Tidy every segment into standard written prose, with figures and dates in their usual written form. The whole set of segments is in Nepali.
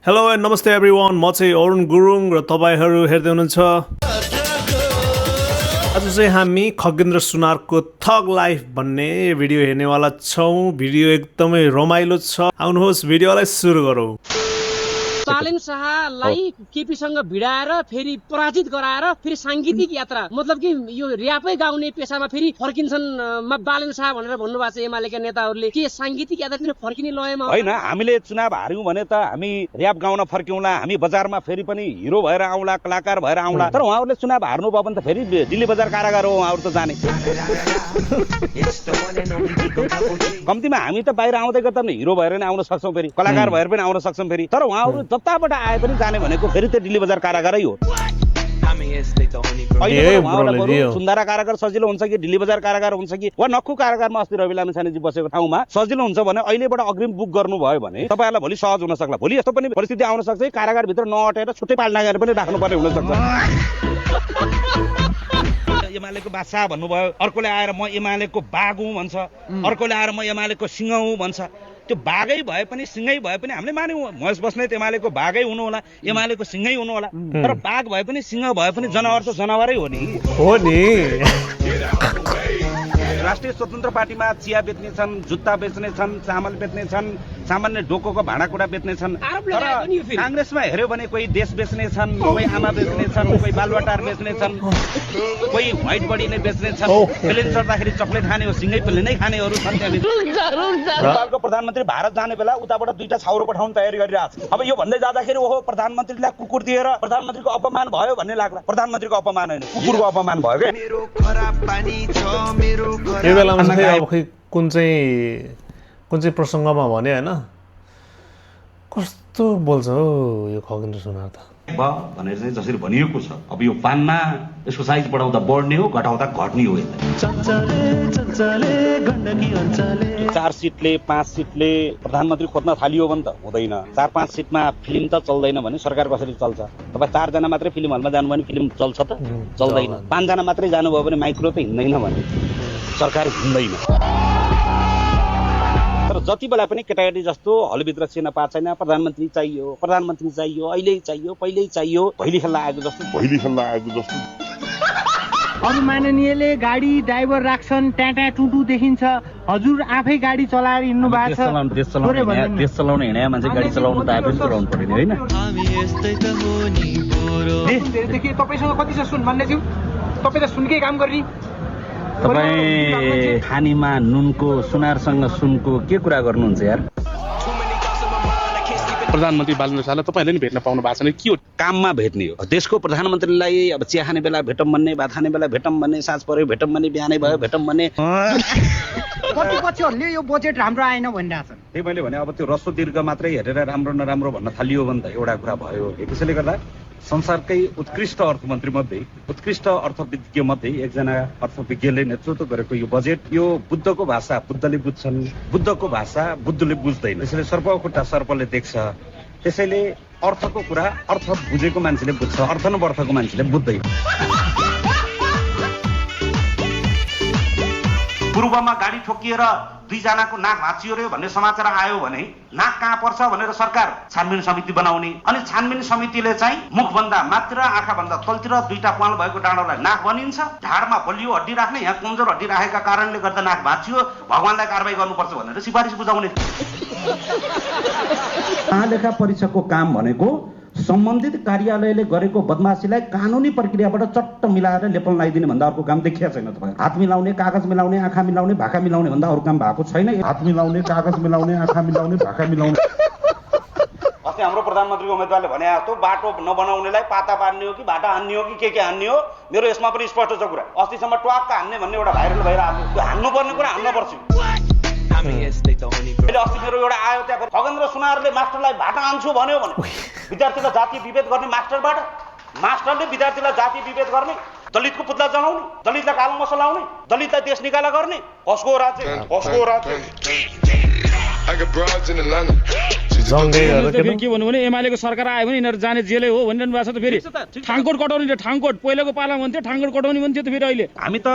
हेलो एन्ड नमस्ते एभ्रिवान, म चाहिँ अरुण गुरुङ र तपाईहरू हेर्दै हुनुहुन्छ। आज चाहिँ हामी खगेन्द्र सुनारको थग लाइफ भन्ने भिडियो हेर्नेवाला छौँ। भिडियो एकदमै रमाइलो छ, आउनुहोस् भिडियोलाई सुरु गरौँ। चालेन शाहलाई केपीसँग भिडाएर फेरि पराजित गराएर फेरि सांगीतिक यात्रा, मतलब कि यो र्यापै गाउने पेसामा फेरि फर्किन्छन् बालेन शाह भनेर भन्नुभएको छ एमालेका नेताहरूले। के सांगीतिक यात्रातिर फर्किने लयमा होइन? हामीले चुनाव हार्यौं भने त हामी र्याप गाउन फर्क्यौँला, हामी बजारमा फेरि पनि हिरो भएर आउँला, कलाकार भएर आउँला। तर उहाँहरूले चुनाव हार्नु भयो भने त फेरि दिल्ली बजार कारागार हो उहाँहरू त जाने। कम्तीमा हामी त बाहिर आउँदै गर्दा पनि हिरो भएर नै आउन सक्छौँ, फेरि कलाकार भएर पनि आउन सक्छौँ फेरि। तर उहाँहरू जताबाट आए पनि जाने भनेको फेरि त्यो दिल्ली बजार कारागारै हो। सुन्दरा कारागार सजिलो हुन्छ कि दिल्ली बजार कारागार हुन्छ कि वा नक्खु कारागारमा अस्ति रवि लामिछानेजी बसेको ठाउँमा सजिलो हुन्छ भने अहिलेबाट अग्रिम बुक गर्नुभयो भने तपाईँहरूलाई भोलि सहज हुन सक्ला। भोलि यस्तो पनि परिस्थिति आउन सक्छ कारागारभित्र नअटेर छुट्टै पाल्ना गरेर पनि राख्नुपर्ने हुन सक्छ। एमालेको बादशाह भन्नुभयो, अर्कोले आएर म एमालेको बाघ हुँ भन्छ, अर्कोले आएर म एमालेको सिंह हुँ भन्छ। त्यो बाघै भए पनि सिंहै भए पनि हामीले मान्यौँ महेश बस्नेत एमालेको बाघै हुनु होला, एमालेको सिंहै हुनु होला। तर बाघ भए पनि सिंह भए पनि जनावर त जनावरै हो नि। राष्ट्रिय स्वतन्त्र पार्टीमा चिया बेच्ने छन्, जुत्ता बेच्ने छन्, चामल बेच्ने छन्, सामान्य डोकोको भाँडाकुँडा बेच्ने छन्। तर काङ्ग्रेसमा हेऱ्यो भने कोही देश बेच्ने छन्, कोही आमा बेच्ने छन्, कोही बालुवाटार बेच्ने छन्, कोही व्हाइट बडी नै बेच्ने छन्। प्लेन चढ्दाखेरि चक्लेट खाने हो, सिँगै प्लेन नै खानेहरू छन्। नेपालको प्रधानमन्त्री भारत जाने बेला उताबाट 2टा छाउरो पठाउन तयारी गरिरहेको छ। अब यो भन्दै जाँदाखेरि ओहो प्रधानमन्त्रीलाई कुकुर दिएर प्रधानमन्त्रीको अपमान भयो भन्ने लाग्ला। प्रधानमन्त्रीको अपमान होइन, कुकुरको अपमान भयो क्या। यो बेलामा चाहिँ अब खै कुन चाहिँ प्रसङ्गमा भने होइन, कस्तो बोल्छ हो यो खगेन्द्र सुनार त भनेर चाहिँ जसरी भनिएको छ। अब यो पानमा यसको साइज बढाउँदा बढ्ने हो, घटाउँदा घट्ने हो। 4 सिटले 5 सिटले प्रधानमन्त्री खोज्न थालियो भने त हुँदैन। 4-5 सिटमा फिल्म त चल्दैन भने सरकार कसरी चल्छ? तपाईँ 4 जना मात्रै फिल्म हलमा जानुभयो भने फिल्म चल्छ त? चल्दैन। 5 जना मात्रै जानुभयो भने माइक्रो त हिँड्दैन भने सरकार हिँड्दैन। तर जति बेला पनि केटाकेटी जस्तो हलभित्र छिर्न पाएको छैन। प्रधानमन्त्री चाहियो, प्रधानमन्त्री चाहियो, अहिले चाहियो, पहिल्यै चाहियो, भैली खेल्न आएको जस्तो। अरू माननीयले गाडी ड्राइभर राख्छन्, ट्याटा टुटु देखिन्छ। हजुर आफै गाडी चलाएर हिँड्नु भएको छ। देश चलाउन हिँडे मान्छे गाडी चलाउनु त आफै चलाउनु पर्यो नि, होइन? तपाईँसँग कति छ सुन भन्ने छु? तपाईँ त सुनकै काम गर्ने। तपाईँ खानीमा नुनको सुनारसँग सुनको के कुरा गर्नुहुन्छ यार? प्रधानमन्त्री बालेन्द्र शाहलाई तपाईँले नि भेट्न पाउनु भएको छैन, के हो? काममा भेट्ने हो। देशको प्रधानमन्त्रीलाई अब चिया खाने बेला भेटौँ भन्ने, भात खाने बेला भेटौँ भन्ने, साँझ पऱ्यो भेटौँ भन्ने, बिहानै भयो भेटौँ भन्ने। प्रतिपक्षहरूले यो बजेट राम्रो आएन भनिरहेको छ। त्यही मैले भने अब त्यो रसो दीर्घ मात्रै हेरेर राम्रो नराम्रो भन्न थालियो भने त एउटा कुरा भयो। त्यसैले गर्दा संसारकै उत्कृष्ट अर्थमन्त्री मध्ये, उत्कृष्ट अर्थविज्ञ मध्ये एकजना अर्थविज्ञले नेतृत्व गरेको यो बजेट, यो बुद्धको भाषा बुद्धले बुझ्छन्, बुद्धको भाषा बुद्धले बुझ्दैन। त्यसैले सर्पको खुट्टा सर्पले देख्छ। त्यसैले अर्थको कुरा अर्थ बुझेको मान्छेले बुझ्छ, अर्थ नबर्थको मान्छेले बुझ्दैन। पूर्वमा गाडी ठोकिएर 2 जनाको नाक भाँचियो रे भन्ने समाचार आयो भने नाक कहाँ पर्छ भनेर सरकार छानबिन समिति बनाउने, अनि छानबिन समितिले चाहिँ मुखभन्दा मात्र आँखाभन्दा तलतिर 2टा प्वाल भएको डाँडोलाई नाक भनिन्छ। ढाडमा बलियो हड्डी राख्ने, यहाँ कमजोर हड्डी राखेका कारणले गर्दा नाक भाँचियो, भगवानलाई कारबाही गर्नुपर्छ भनेर सिफारिस बुझाउने। महालेखा परीक्षकको काम भनेको सम्बन्धित कार्यालयले गरेको बदमासीलाई कानुनी प्रक्रियाबाट चट्ट मिलाएर लेपन लगाइदिने भन्दा अर्को काम देखिया छैन। तपाईँ हात मिलाउने, कागज मिलाउने, आँखा मिलाउने, भाका मिलाउने भन्दा अरू काम भएको छैन। हात मिलाउने, कागज मिलाउने, आँखा मिलाउने, भाका मिलाउने। अस्ति हाम्रो प्रधानमन्त्रीको उम्मेदवारले भने जस्तो बाटो नबनाउनेलाई पाता पार्ने हो कि भाटा हान्ने हो कि के हान्ने हो? मेरो यसमा पनि स्पष्ट छ कुरा। अस्तिसम्म ट्वाक्क हान्ने भन्ने एउटा भाइरल भइरहेको थियो। त्यो हान्नुपर्ने कुरा हान्न पर्छ। अस्ति मेरो एउटा आयो त्यहाँ खगेन्द्र सुनारले मास्टरलाई भाटा हान्छु भन्यो भने विद्यार्थीलाई जातीय विभेद गर्ने मास्टरबाट, मास्टरले विद्यार्थीलाई जातीय विभेद गर्ने, दलितको पुतला जलाउने, दलितलाई कालो मसला लाउने, दलितलाई देश निकाला गर्ने। कसको राज्य? के भन्नु भने एमालेको सरकार आयो भने यिनीहरू जाने जेलै हो भनिरहनु भएको छ। त फेरि ठाङकोट कटाउने, ठाङकोट पहिलाको पालामा भन्थ्यो ठाङकोट कटाउने भन्थ्यो। त फेरि अहिले हामी त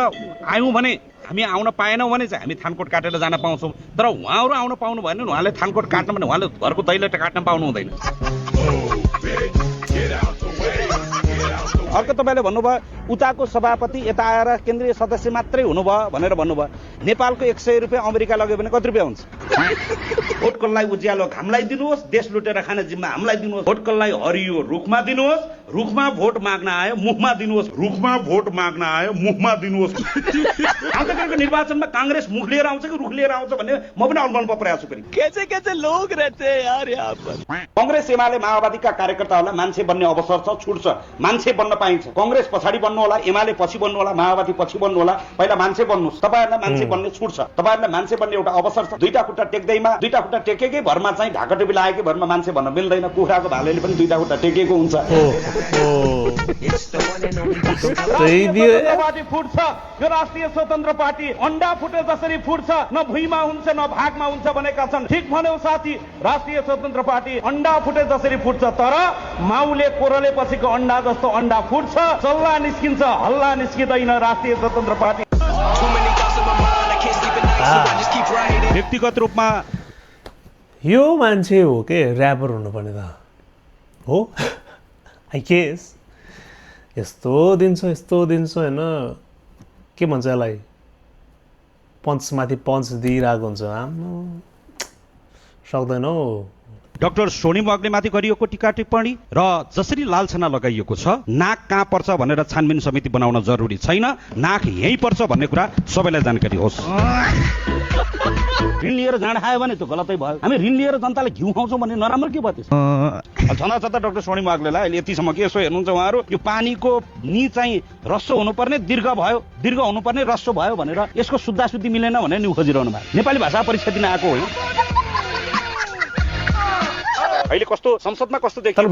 आयौँ भने, हामी आउन पाएनौँ भने चाहिँ हामी थानकोट काटेर जान पाउँछौँ। तर उहाँहरू आउन पाउनु भएन, उहाँले थानकोट काट्नु भने उहाँले घरको दैलो काट्न पाउनु हुँदैन। अर्को तपाईँले भन्नुभयो उताको सभापति यता आएर केन्द्रीय सदस्य मात्रै हुनुभयो भनेर भन्नुभयो। नेपालको 100 रुपियाँ अमेरिका लग्यो भने कति रुपियाँ हुन्छ? भोटकललाई उज्यालो घामलाई दिनुहोस्, देश लुटेर खाने जिम्मा हामीलाई दिनुहोस्। भोटकललाई हरियो रुखमा दिनुहोस्, रुखमा भोट माग्न आयो मुखमा दिनुहोस्, रुखमा भोट माग्न आयो मुखमा दिनुहोस्। आउँदो निर्वाचनमा कांग्रेस मुख लिएर आउँछ कि रुख लिएर आउँछ भन्ने म पनि अनुमान प्रयास छु। कैसे लोग रहते हैं यार यहाँ पर। कांग्रेस एमाले माओवादीका कार्यकर्ताहरूलाई मान्छे बन्ने अवसर छ, छुट छ। मान्छे बन्न पाइन्छ। कांग्रेस पछाडि बन्नु होला, एमाले पछि बन्नु होला, माओवादी पछि बन्नु होला। पहिला मान्छे बन्नुस्। तपाईहरुलाई मान्छे बन्ने छुट छ। तपाईहरुलाई मान्छे बन्ने एउटा अवसर छ। दुईटा खुट्टा टेक्दैमा, दुईटा खुट्टा टेकेकै भरमा चाहिँ ढाका टोपी लागेकै भरमा मान्छे बन्न मिल्दैन। कुखुराको भालेले पनि दुईटा खुट्टा टेकेको हुन्छ। त्यही फुट्छ यो राष्ट्रिय स्वतन्त्र पार्टी अन्डा फुटे जसरी फुट्छ, न भुइँमा हुन्छ न भागमा हुन्छ भनेका छन्। ठीक भन्यौ साथी, राष्ट्रिय स्वतन्त्र पार्टी अन्डा फुटे जसरी फुट्छ, तर माउले कोरले पछिको अन्डा जस्तो अन्डा फुट्छ। चल्ला निस्किन्छ, हल्ला निस्किँदैन राष्ट्रिय स्वतन्त्र पार्टी। व्यक्तिगत रूपमा यो मान्छे हो के ऱ्यापर हुनुपर्ने त हो आई गेस। यस्तो दिन्छ होइन, के भन्छ यसलाई, पञ्चमाथि पञ्च दिइरहेको हुन्छ। आम्मा सक्दैन हौ। डाक्टर सोनिम अग्नेमाथि गरिएको टीका टिप्पणी र जसरी लालछना लगाइएको छ, नाक कहाँ पर्छ भनेर छानबिन समिति बनाउन जरुरी छैन, नाक यहीँ पर्छ भन्ने कुरा सबैलाई जानकारी होस्। ऋण लिएर जाँड खायो भने त्यो गलतै भयो। हामी ऋण लिएर जनताले घिउ खुवाउँछौँ भन्ने नराम्रो के भयो त्यसो? छँदा छँदा डाक्टर सोनिम अग्नेलाई अहिले यतिसम्म के यसो हेर्नुहुन्छ उहाँहरू, यो पानीको नि चाहिँ रस्सो हुनुपर्ने दीर्घ भयो, दीर्घ हुनुपर्ने रस्सो भयो भनेर यसको शुद्धा शुद्धि मिलेन भनेर नि खोजिरहनु भयो। नेपाली भाषा परीक्षा दिन आएको होइन। अहिले कस्तो संसदमा कस्तो देखिएको छ,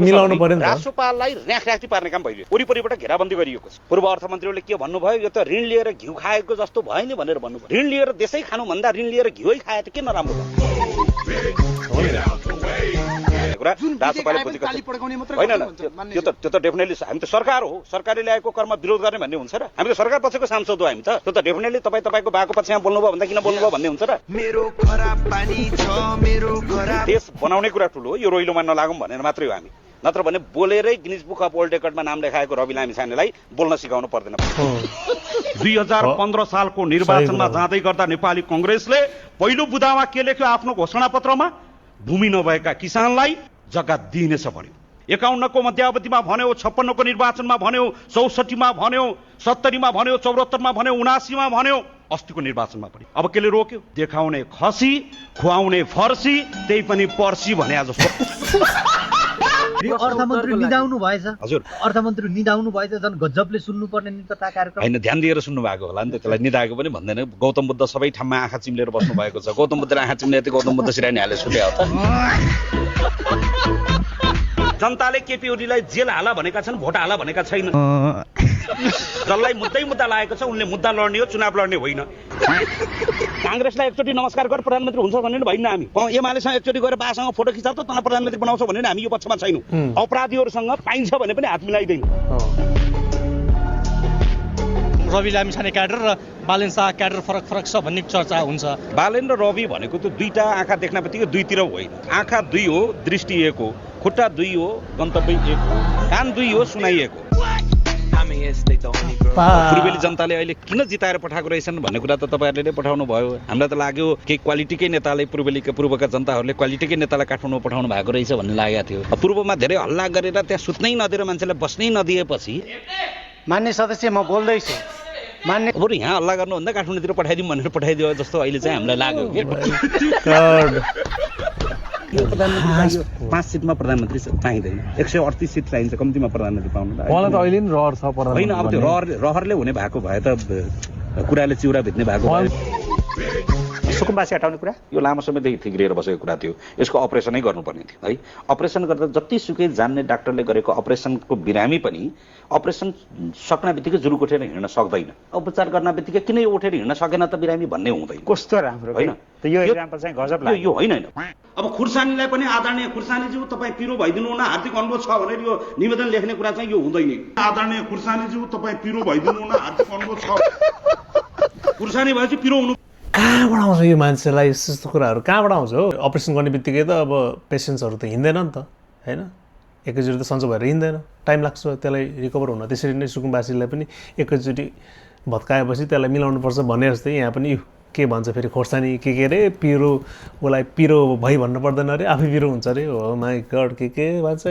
राष्ट्रपाललाई र्याखी पार्ने काम भइयो। वरिपरिबाट घेराबन्दी गरिएको छ। पूर्व अर्थमन्त्रीले के भन्नुभयो, यो त ऋण लिएर घिउ खाएको जस्तो भयो नि भनेर भन्नुभयो। ऋण लिएर देशै खानु भन्दा ऋण लिएर घिउै खाए त के नराम्रो होइन? त्यो त डेफिनेटली हामी त सरकार हो, सरकारले ल्याएको कर्म विरोध गर्ने भन्ने हुन्छ र? हामी त सरकार पछिको सांसद हो हामी त। त्यो त डेफिनेटली तपाईँको बाको पछिमा बोल्नुभयो भन्दा किन बोल्नुभयो भन्ने हुन्छ र? देश बनाउने कुरा ठुलो हो, यो रोइलोमा नलागौँ भनेर मात्रै हो हामी। नत्र भने बोलेरै गिनिज बुक अफ वर्ल्ड रेकर्डमा नाम लेखाएको रवि लामिछानेलाई बोल्न सिकाउनु पर्दैन। 2015 सालको निर्वाचनमा जाँदै गर्दा नेपाली कांग्रेसले पहिलो बुदामा के लेख्यो आफ्नो घोषणा पत्रमा? भूमि नभएका किसानलाई जग्गा दिइनेछ भन्यो। 51 को मध्यावधिमा भन्यो, 56 को निर्वाचनमा भन्यो, 64 मा भन्यो, 70 मा भन्यो, 74 मा भन्यो, 79 मा भन्यो, अस्तिको निर्वाचनमा पनि। अब केले रोक्यो? देखाउने खसी, खुवाउने फर्सी, त्यही पनि पर्सी भने आज अर्थमन्त्री निदाउनु भएछ। हजुर, अर्थमन्त्री निदाउनु भएछ, झन् गजबले सुन्नुपर्ने निता कार्यक्रम हैन। ध्यान दिएर सुन्नु भएको होला नि त, त्यसलाई निदाएको पनि भन्दैन। गौतम बुद्ध सबै ठाउँमा आँखा चिम्लेर बस्नु भएको छ। गौतम बुद्धले आँखा चिम्ले त गौतम बुद्ध सिरानी हाले सुत्यो त। जनताले केपी ओलीलाई जेल हाला भनेका छन्, भोट हाला भनेका छैन। जसलाई मुद्दा लागेको छ उनले मुद्दा लड्ने हो, चुनाव लड्ने होइन। कांग्रेसलाई एकचोटि नमस्कार गर प्रधानमन्त्री हुन्छ भन्ने भइन हामी। एमालेसँग एकचोटि गएर बासँग फोटो खिचाउ त तँलाई प्रधानमन्त्री बनाउँछ भन्ने हामी यो पक्षमा छैनौँ। अपराधीहरूसँग पाइन्छ भने पनि हात मिलाइदैन। रवि लामिछाने क्याडर र बालेन शाह क्याडर फरक छ भन्ने चर्चा हुन्छ। बालेन र रवि भनेको त दुईटा आँखा देख्न बित्तिकै दुईतिर होइन। आँखा दुई हो, दृष्टि एक हो, खुट्टा दुई हो, गन्तव्य एक हो, कान दुई हो, सुनाइ एक हो। पूर्वेली जनताले अहिले किन जिताएर पठाएको रहेछन् भन्ने कुरा त तपाईँहरूले नै पठाउनु भयो। हामीलाई त लाग्यो केही क्वालिटीकै नेताले पूर्वका जनताहरूले क्वालिटीकै नेतालाई काठमाडौँ पठाउनु भएको रहेछ भन्ने लागेको थियो। पूर्वमा धेरै हल्ला गरेर त्यहाँ सुत्नै नदिएर मान्छेलाई बस्नै नदिएपछि मान्य सदस्य म बोल्दैछु। मान्य बरु यहाँ हल्ला गर्नुभन्दा काठमाडौँतिर पठाइदिउँ भनेर पठाइदियो जस्तो अहिले चाहिँ हामीलाई लाग्यो। 5 सिटमा प्रधानमन्त्री चाहिँदैन, 138 सिट चाहिन्छ कम्तीमा प्रधानमन्त्री पाउनु। मलाई त अहिले नि रहर छ होइन, अब त्यो रहरले हुने भएको भए त कुराले चिउरा भित्ने भएको भए। सुकुम्बासी हटाउने कुरा यो लामो समयदेखि थिग्रिएर बसेको कुरा थियो। यसको अपरेसनै गर्नुपर्ने थियो है। अपरेसन गर्दा जतिसुकै जान्ने डाक्टरले गरेको अपरेसनको बिरामी पनि अपरेसन सक्ने बित्तिकै जुरु उठेर हिँड्न सक्दैन। उपचार गर्न बित्तिकै किन यो उठेर हिँड्न सकेन त बिरामी भन्ने हुँदैन। कस्तो राम्रो होइन यो एक्जाम्पल चाहिँ गजब लाग्यो। यो होइन। अब खुर्सानीलाई पनि आदरणीय खुर्सानीज्यू तपाईँ पिरो भइदिनु हुन हार्दिक अनुरोध छ भनेर यो निवेदन लेख्ने कुरा चाहिँ यो हुँदैन। आदरणीय खुर्सानीज्यू तपाईँ पिरो भइदिनु हुन हार्दिक अनुरोध छ। खुर्सानी भएपछि पिरो हुनु कहाँबाट आउँछ यो मान्छेलाई यस्तो कुराहरू कहाँबाट आउँछ हो? अपरेसन गर्ने बित्तिकै त अब पेसेन्ट्सहरू त हिँड्दैन नि त होइन? एकैचोटि त सन्चो भएर हिँड्दैन, टाइम लाग्छ त्यसलाई रिकभर हुन। त्यसरी नै सुकुम्बासीलाई पनि एकैचोटि भत्काएपछि त्यसलाई मिलाउनुपर्छ भने जस्तै यहाँ पनि के भन्छ फेरि खोर्सानी के अरे पिरो, उसलाई पिरो भइ भन्नु पर्दैन अरे, आफै पिरो हुन्छ अरे। हो माई गड के भन्छ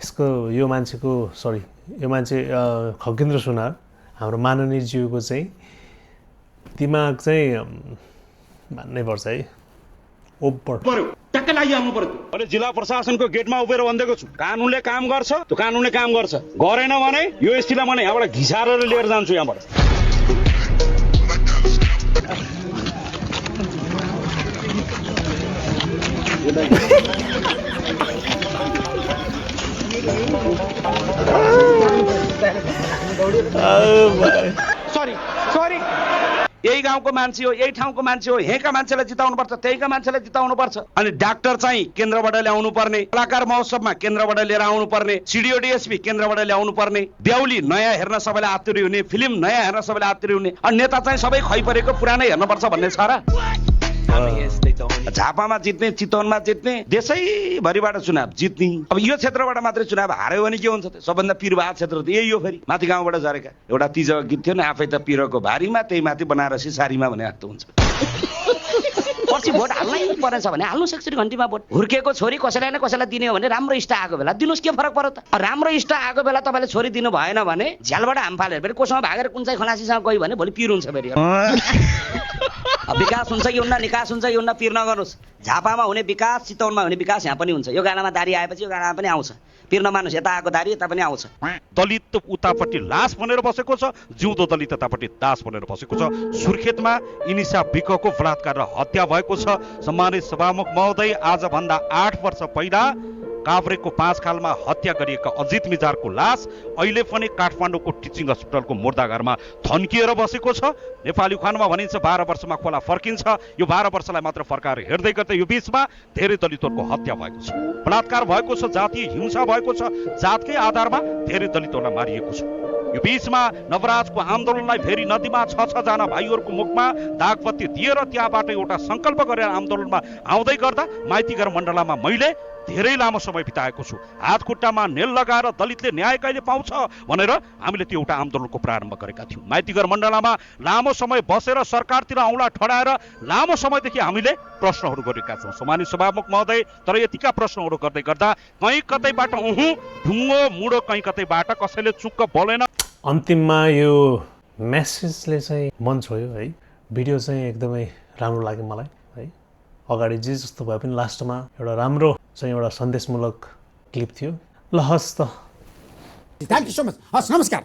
यसको यो मान्छेको सरी यो मान्छे खगेन्द्र सुनार हाम्रो माननीय ज्यूको चाहिँ दिमाग चाहिँ मान्नै पर्छ है, ओभर टक्कै लागिहाल्नु पर्यो। अहिले जिल्ला प्रशासनको गेटमा उभिएर भनिदिएको छु, कानुनले काम गर्छ, त्यो कानुनले काम गर्छ, गरेन भने यो स्थितिलाई भने यहाँबाट घिसारेर लिएर जान्छु यहाँबाट। सरी यही गाउँको मान्छे हो, यही ठाउँको मान्छे हो, यहीँका मान्छेलाई जिताउनुपर्छ, त्यहीका मान्छेलाई जिताउनुपर्छ। अनि डाक्टर चाहिँ केन्द्रबाट ल्याउनु पर्ने, कलाकार महोत्सवमा केन्द्रबाट लिएर आउनु पर्ने, सिडिओ डिएसपी केन्द्रबाट ल्याउनु पर्ने, बेहुली नयाँ हेर्न सबैलाई आतुरी हुने, फिल्म नयाँ हेर्न सबैलाई आतुरी हुने, अनि नेता चाहिँ सबै खै परेको पुरानै हेर्नुपर्छ भन्ने छ र? झापामा जित्ने, चितवनमा जित्ने, देशैभरिबाट चुनाव जित्ने। अब यो क्षेत्रबाट मात्रै चुनाव हार्यो भने के हुन्छ त? सबभन्दा पिरवाह क्षेत्र त यही हो। फेरि माथि गाउँबाट झरेका एउटा तिजको गीत थियो नि, आफै त पिरोको भारीमा त्यही माथि बनारसी सारीमा भने जस्तो हुन्छ। पछि भोट हाल्नै परेछ भने हाल्नु 60 घन्टीमा भोट। हुर्केको छोरी कसैलाई न कसैलाई दिने हो भने राम्रो इष्ट आएको बेला दिनुहोस्, के फरक पर्यो त? राम्रो इष्ट आएको बेला तपाईँले छोरी दिनु भएन भने झ्यालबाट हाम फालेर फेरि कोसँग भागेर कुन चाहिँ खलासीसँग गयो भने भोलि पिर हुन्छ फेरि। विकास हुन्छ कि हुन्न, निकास हुन्छ कि हुन्न, पिर नगर्नुहोस्। झापामा हुने विकास, चितवनमा हुने विकास यहाँ पनि हुन्छ। यो गाडामा दारी आएपछि यो गाडामा पनि आउँछ। पिर नमान्नुहोस्, यता आएको दारी यता पनि आउँछ। दलित उतापट्टि लास बनेर बसेको छ, जिउँदो दलित यतापट्टि दास बनेर बसेको छ। सुर्खेतमा इनिसा विकको बलात्कार र हत्या भएको छ। सम्मानित सभामुख महोदय, आजभन्दा 8 वर्ष पहिला काभ्रेको 5 खालमा हत्या गरिएका अजित मिजारको लास अहिले पनि काठमाडौँको टिचिङ हस्पिटलको मुर्दाघरमा थन्किएर बसेको छ। नेपाली खानमा भनिन्छ 12 वर्षमा खोला फर्किन्छ। यो 12 वर्षलाई मात्र फर्काएर हेर्दै गर्दै यो बीचमा धेरै दलितहरूको हत्या भएको छ, बलात्कार भएको छ, जातीय हिंसा भएको छ, जातकै आधारमा धेरै दलितहरूलाई मारिएको छ। यो बीचमा नवराजको आन्दोलनलाई फेरि नदीमा 6 जना भाइहरूको मुखमा दागबत्ती दिएर त्यहाँबाट एउटा सङ्कल्प गरेर आन्दोलनमा आउँदै गर्दा माइतीघर मण्डलामा मैले धेरै लामो समय बिताएको छु। हात खुट्टामा नेल लगाएर दलितले न्याय कहिले पाउँछ भनेर हामीले त्यो एउटा आन्दोलनको प्रारम्भ गरेका थियौँ। माइतीघर मण्डलामा लामो समय बसेर सरकारतिर औँला ठडाएर लामो समयदेखि हामीले प्रश्नहरू गरेका छौँ। सम्मानित सभामुख महोदय, तर यतिका प्रश्नहरू गर्दै गर्दा कहीँ कतैबाट ढुङ्गो मुडो कहीँ कतैबाट कसैले चुक्क बोलेन। अन्तिममा यो मेसेजले चाहिँ मन छोयो है। भिडियो चाहिँ एकदमै राम्रो लाग्यो मलाई है। अगाडि जे जस्तो भए पनि लास्टमा एउटा राम्रो चाहिँ एउटा सन्देशमूलक क्लिप थियो। ल हस् त, थ्याङ्क यू सो मच। हस्, नमस्कार।